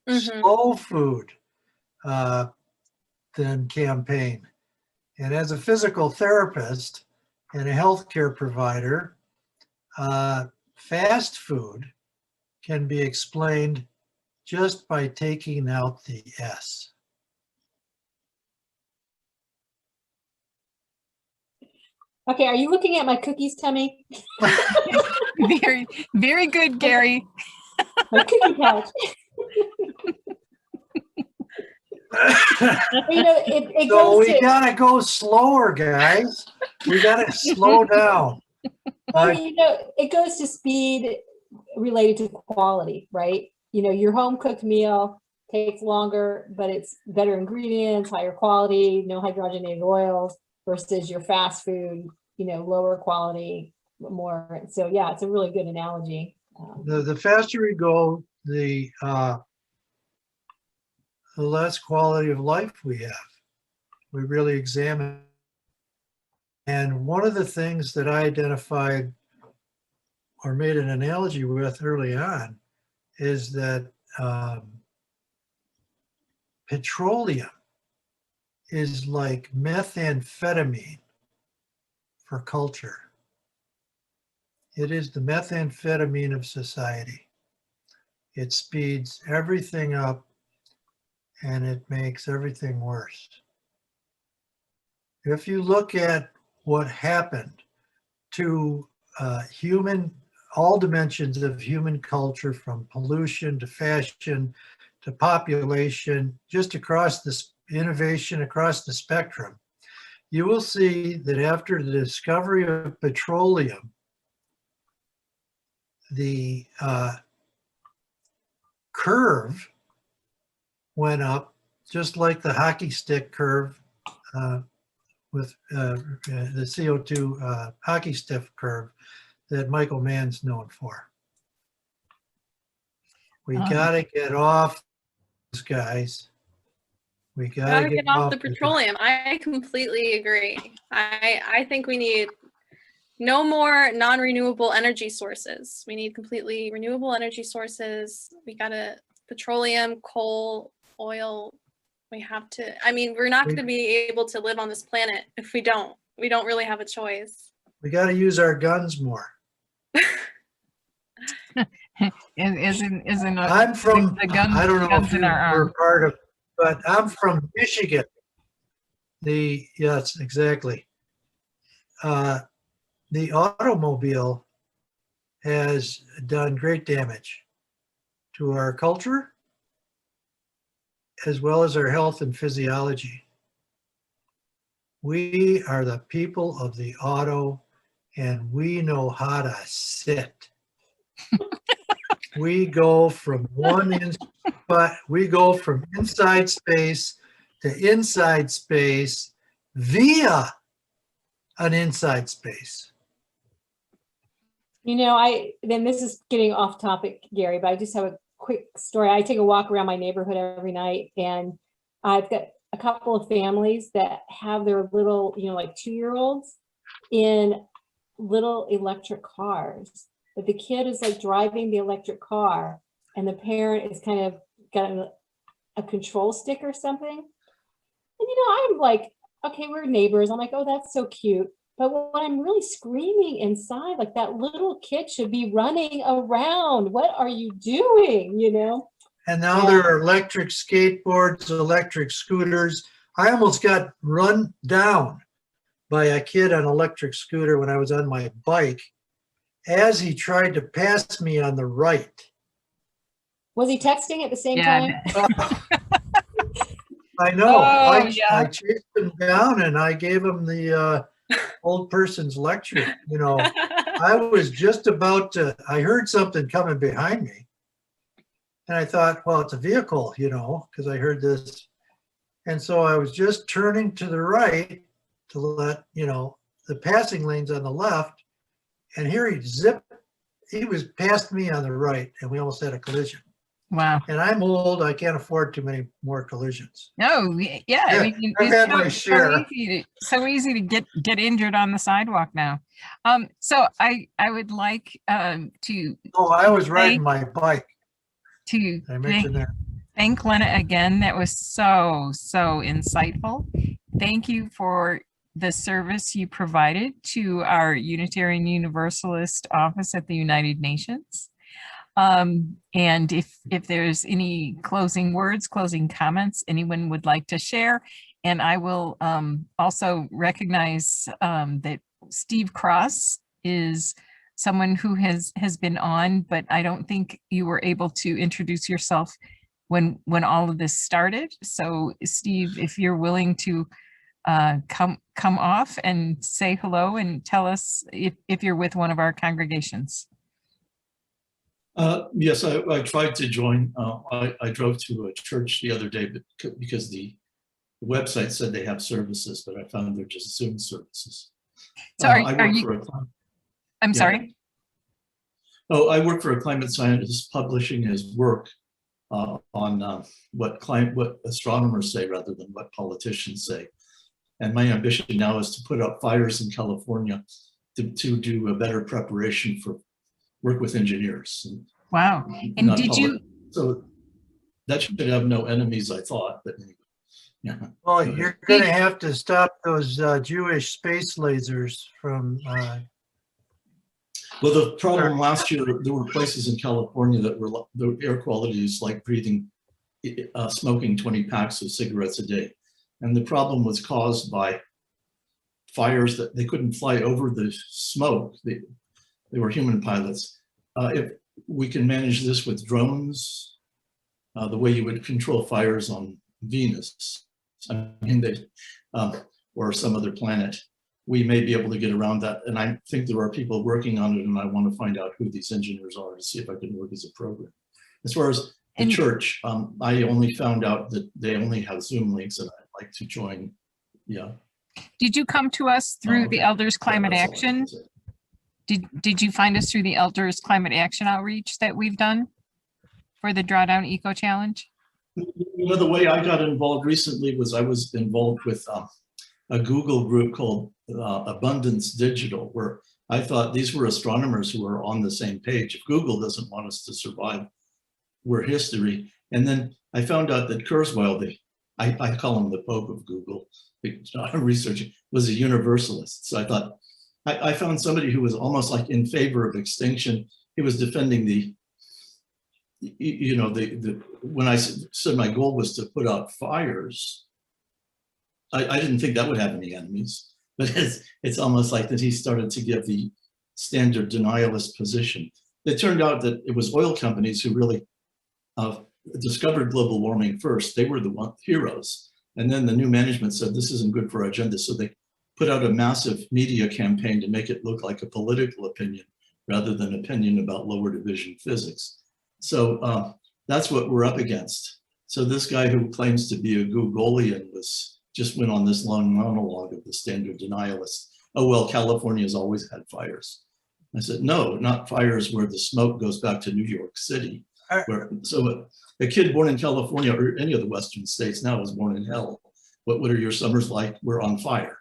Speaker 3: slow food then campaign. And as a physical therapist and a healthcare provider, fast food can be explained just by taking out the S.
Speaker 4: Okay, are you looking at my cookies, Tummy?
Speaker 1: Very, very good, Gary.
Speaker 4: My cookie pouch. It
Speaker 3: So
Speaker 4: goes
Speaker 3: we
Speaker 4: to,
Speaker 3: gotta go slower, guys. We gotta slow down.
Speaker 4: it goes to speed related to quality, right? Your home cooked meal takes longer, but it's better ingredients, higher quality, no hydrogenated oils, versus your fast food, lower quality, more. So yeah, it's a really good analogy.
Speaker 3: The faster we go, the less quality of life we have. We really examine. And one of the things that I identified or made an analogy with early on is that petroleum is like methamphetamine for culture. It is the methamphetamine of society. It speeds everything up and it makes everything worse. If you look at what happened to all dimensions of human culture, from pollution to fashion to population, just across this innovation across the spectrum, you will see that after the discovery of petroleum, the curve went up, just like the hockey stick curve with the CO2 hockey stick curve that Michael Mann's known for. We gotta get off this, guys. We gotta
Speaker 2: get off the petroleum. I completely agree. I think we need no more non-renewable energy sources. We need completely renewable energy sources. We gotta petroleum, coal, oil. We have to. We're not going to be able to live on this planet if we don't. We don't really have a choice.
Speaker 3: We got to use our guns more. I'm from, I don't know if you were part of, but I'm from Michigan. Yes, exactly. The automobile has done great damage to our culture, as well as our health and physiology. We are the people of the auto, and we know how to sit. We go from we go from inside space to inside space via an inside space.
Speaker 4: Then this is getting off topic, Gary, but I just have a quick story. I take a walk around my neighborhood every night, and I've got a couple of families that have their little, like 2-year-olds in little electric cars. But the kid is like driving the electric car, and the parent is kind of got a control stick or something. And, I'm like, okay, we're neighbors. I'm like, oh, that's so cute. But when I'm really screaming inside, like that little kid should be running around. What are you doing?
Speaker 3: And now there are electric skateboards, electric scooters. I almost got run down by a kid on an electric scooter when I was on my bike as he tried to pass me on the right.
Speaker 4: Was he texting at the same time?
Speaker 3: I know.
Speaker 1: Oh, yeah.
Speaker 3: I chased him down and I gave him the old person's lecture. I was just about to, I heard something coming behind me. And I thought, well, it's a vehicle, because I heard this. And so I was just turning to the right to let, the passing lanes on the left. And here he was past me on the right and we almost had a collision.
Speaker 1: Wow.
Speaker 3: And I'm old, I can't afford too many more collisions.
Speaker 1: No, yeah. I mean,
Speaker 3: I've had my
Speaker 1: it's
Speaker 3: share.
Speaker 1: so easy to get injured on the sidewalk now. So I would like to.
Speaker 3: Oh, I was riding my bike.
Speaker 1: To
Speaker 3: I mentioned that.
Speaker 1: thank Lenna again. That was so insightful. Thank you for the service you provided to our Unitarian Universalist office at the United Nations. And if there's any closing words, closing comments, anyone would like to share, and I will also recognize that Steve Cross is someone who has been on, but I don't think you were able to introduce yourself when all of this started. So Steve, if you're willing to come off and say hello and tell us if you're with one of our congregations.
Speaker 5: Yes, I tried to join. I drove to a church the other day because the website said they have services, but I found they're just Zoom services.
Speaker 1: So are you? I'm sorry.
Speaker 5: Oh, I work for a climate scientist publishing his work on what astronomers say rather than what politicians say. And my ambition now is to put out fires in California to do a better preparation for work with engineers.
Speaker 1: Wow. And did you?
Speaker 5: So that should have no enemies, I thought, but anyway. Yeah.
Speaker 3: Well, you're going to have to stop those Jewish space lasers from.
Speaker 5: Well, the problem last year, there were places in California that were the air quality is like breathing, smoking 20 packs of cigarettes a day. And the problem was caused by fires that they couldn't fly over the smoke. They were human pilots. If we can manage this with drones, the way you would control fires on Venus, I mean, or some other planet, we may be able to get around that. And I think there are people working on it, and I want to find out who these engineers are to see if I can work as a program. As far as the church, I only found out that they only have Zoom links, and I'd like to join. Yeah.
Speaker 1: Did you come to us through the Elders Climate Action? Did you find us through the Elders Climate Action outreach that we've done for the Drawdown EcoChallenge?
Speaker 5: The way I got involved recently was I was involved with a Google group called Abundance Digital, where I thought these were astronomers who were on the same page. If Google doesn't want us to survive, we're history. And then I found out that Kurzweil, I call him the Pope of Google, research, was a Universalist. So I thought, I found somebody who was almost like in favor of extinction. He was defending when I said my goal was to put out fires, I didn't think that would have any enemies, but it's almost like that he started to give the standard denialist position. It turned out that it was oil companies who really discovered global warming first. They were the heroes. And then the new management said, this isn't good for our agenda. So they put out a massive media campaign to make it look like a political opinion rather than opinion about lower division physics. So that's what we're up against. So this guy who claims to be a Googolian just went on this long monologue of the standard denialists. Oh, well, California's always had fires. I said, no, not fires where the smoke goes back to New York City. So a kid born in California or any of the Western states now is born in hell. What are your summers like? We're on fire.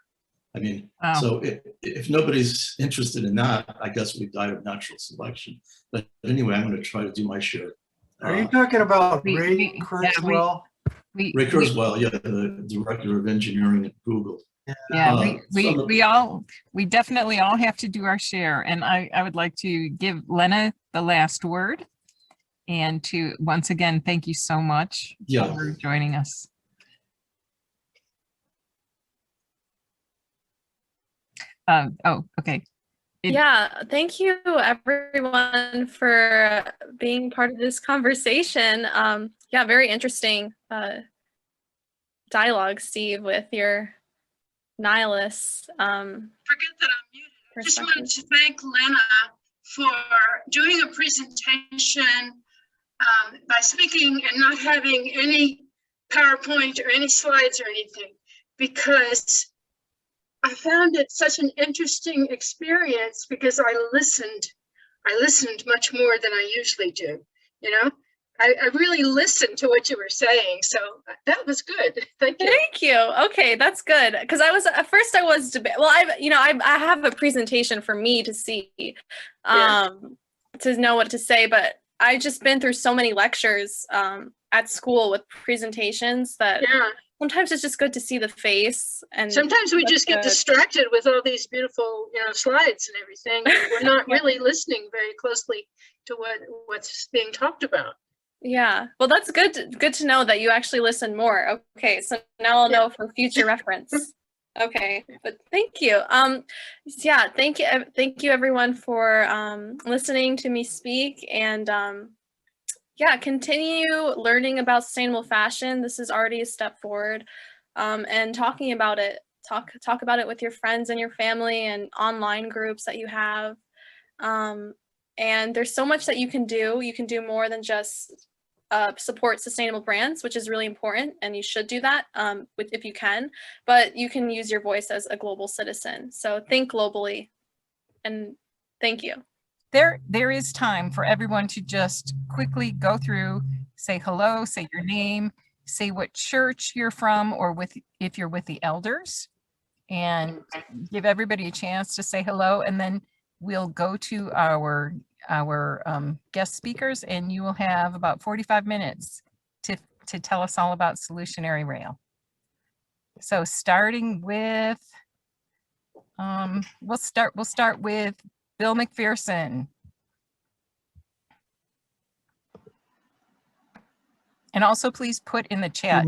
Speaker 5: I mean, wow. So if nobody's interested in that, I guess we died of natural selection. But anyway, I'm going to try to do my share.
Speaker 3: Are you talking about
Speaker 1: we-
Speaker 3: Ray
Speaker 1: we- yeah,
Speaker 3: Kurzweil?
Speaker 1: We,
Speaker 5: Ray Kurzweil, yeah, the director of engineering at Google.
Speaker 1: yeah,
Speaker 5: from
Speaker 1: we definitely all have to do our share. And I would like to give Lenna the last word. And to, once again, thank you so much
Speaker 5: Yeah.
Speaker 1: for joining us. Oh, okay.
Speaker 2: Yeah, thank you everyone for being part of this conversation. Yeah, very interesting dialogue, Steve, with your nihilists.
Speaker 6: Forget that I'm muted. I just wanted
Speaker 2: Perspective.
Speaker 6: to thank Lenna for doing a presentation by speaking and not having any PowerPoint or any slides or anything, because I found it such an interesting experience because I listened much more than I usually do. You know, I really listened to what you were saying. So that was good. Thank you.
Speaker 2: Thank you. Okay, that's good. Because I was at first I was well, I have a presentation for me to see, to know what to say, but I just been through so many lectures at school with presentations that sometimes it's just good to see the face. And
Speaker 6: sometimes we just get distracted with all these beautiful, slides and everything. And we're not really listening very closely to what's being talked about.
Speaker 2: Yeah, well, that's good to know that you actually listen more. Okay, so now I'll know for future reference. Okay, but thank you. Yeah, thank you everyone for listening to me speak, and yeah, continue learning about sustainable fashion. This is already a step forward, and talking about it. Talk about it with your friends and your family and online groups that you have. And there's so much that you can do. You can do more than just support sustainable brands, which is really important, and you should do that if you can, but you can use your voice as a global citizen. So think globally, and thank you.
Speaker 1: There is time for everyone to just quickly go through, say hello, say your name, say what church you're from, or if you're with the elders, and give everybody a chance to say hello, and then we'll go to our guest speakers, and you will have about 45 minutes to tell us all about Solutionary Rail. So starting with, we'll start with Bill McPherson. And also please put in the chat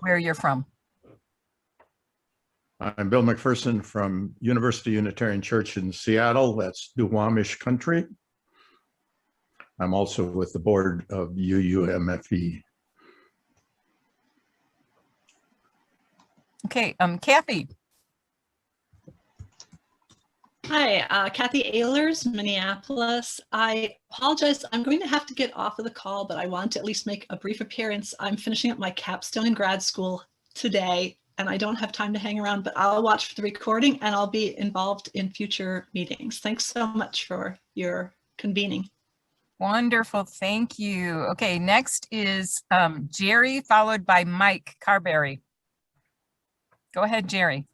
Speaker 1: where you're from.
Speaker 7: I'm Bill McPherson from University Unitarian Church in Seattle. That's Duwamish country. I'm also with the board of UUMFE.
Speaker 1: Okay, Kathy.
Speaker 8: Hi, Kathy Ehlers, Minneapolis. I apologize, I'm going to have to get off of the call, but I want to at least make a brief appearance. I'm finishing up my capstone in grad school today, and I don't have time to hang around, but I'll watch for the recording and I'll be involved in future meetings. Thanks so much for your convening.
Speaker 1: Wonderful, thank you. Okay, next is Jerry, followed by Mike Carberry. Go ahead, Jerry.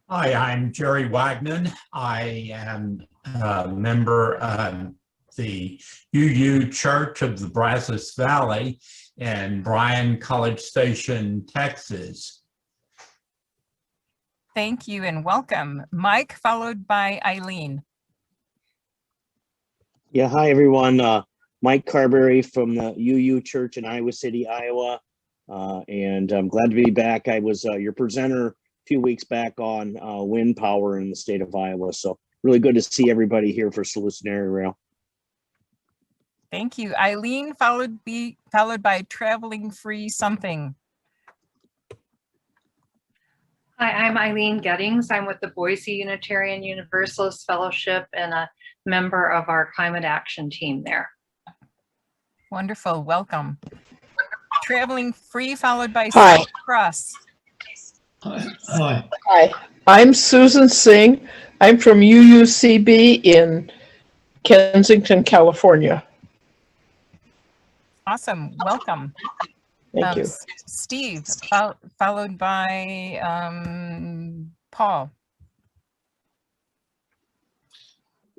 Speaker 9: Hi, I'm Jerry Wagner. I am a member of the UU Church of the Brazos Valley in Bryan, College Station, Texas.
Speaker 1: Thank you and welcome. Mike, followed by Eileen.
Speaker 10: Yeah, hi everyone. Mike Carberry from the UU Church in Iowa City, Iowa. And I'm glad to be back. I was your presenter few weeks back on wind power in the state of Iowa. So really good to see everybody here for Solutionary Rail.
Speaker 1: Thank you. Eileen, followed by Traveling Free Something.
Speaker 11: Hi, I'm Eileen Gettings. I'm with the Boise Unitarian Universalist Fellowship and a member of our climate action team there.
Speaker 1: Wonderful, welcome. Traveling Free, followed by
Speaker 12: Hi.
Speaker 1: Cross.
Speaker 5: Hi.
Speaker 12: Hi, I'm Susan Singh. I'm from UUCB in Kensington, California.
Speaker 1: Awesome, welcome.
Speaker 12: Thank you.
Speaker 1: Steve, followed by Paul.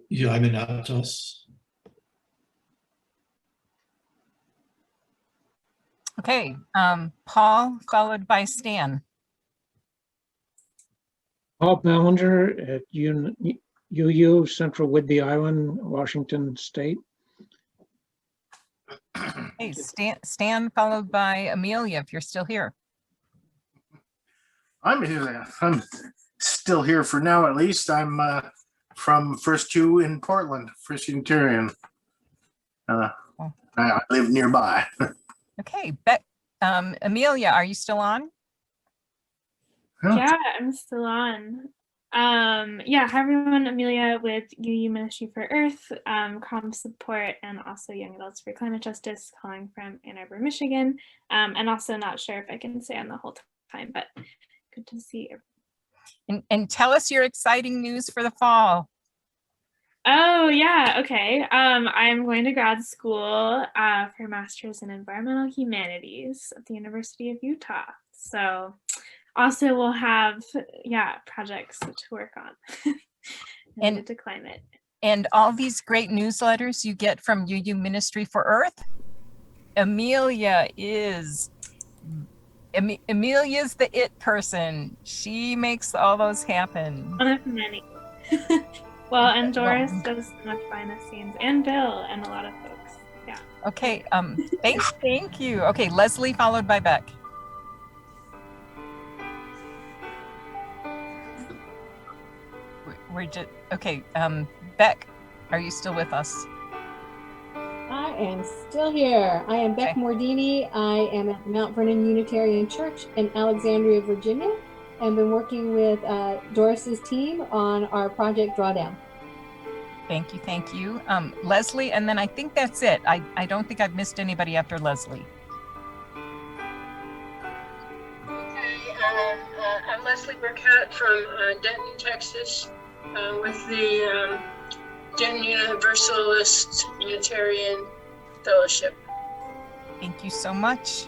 Speaker 5: Yeah, I'm in Atos.
Speaker 1: Okay, Paul, followed by Stan.
Speaker 13: Paul Ballinger at UU Central Whidbey Island, Washington State.
Speaker 1: Hey, Stan, followed by Amelia, if you're still here.
Speaker 14: I'm here. I'm still here for now, at least. I'm from First U in Portland, First Unitarian. I live nearby.
Speaker 1: Okay, Amelia, are you still on?
Speaker 15: Yeah, I'm still on. Yeah, hi everyone, Amelia with UU Ministry for Earth, comm support, and also Young Adults for Climate Justice, calling from Ann Arbor, Michigan. And also not sure if I can stay on the whole time, but good to see you.
Speaker 1: And tell us your exciting news for the fall.
Speaker 15: Oh yeah, okay. I'm going to grad school for a master's in environmental humanities at the University of Utah. So also we'll have, projects to work on related to climate.
Speaker 1: And all these great newsletters you get from UU Ministry for Earth. Amelia is Amelia's the it person. She makes all those happen.
Speaker 15: One of many. Well, and Doris does some of behind the scenes, and Bill, and a lot of folks. Yeah.
Speaker 1: Okay. Thank you. Okay, Leslie, followed by Beck. We're just okay. Beck, are you still with us?
Speaker 4: I am still here. I am Beck Mordini. I am at Mount Vernon Unitarian Church in Alexandria, Virginia, and been working with Doris's team on our Project Drawdown.
Speaker 1: Thank you. Leslie, and then I think that's it. I don't think I've missed anybody after Leslie.
Speaker 6: Okay, I'm Leslie Burkett from Denton, Texas, with the Denton Universalist Unitarian Fellowship.
Speaker 1: Thank you so much.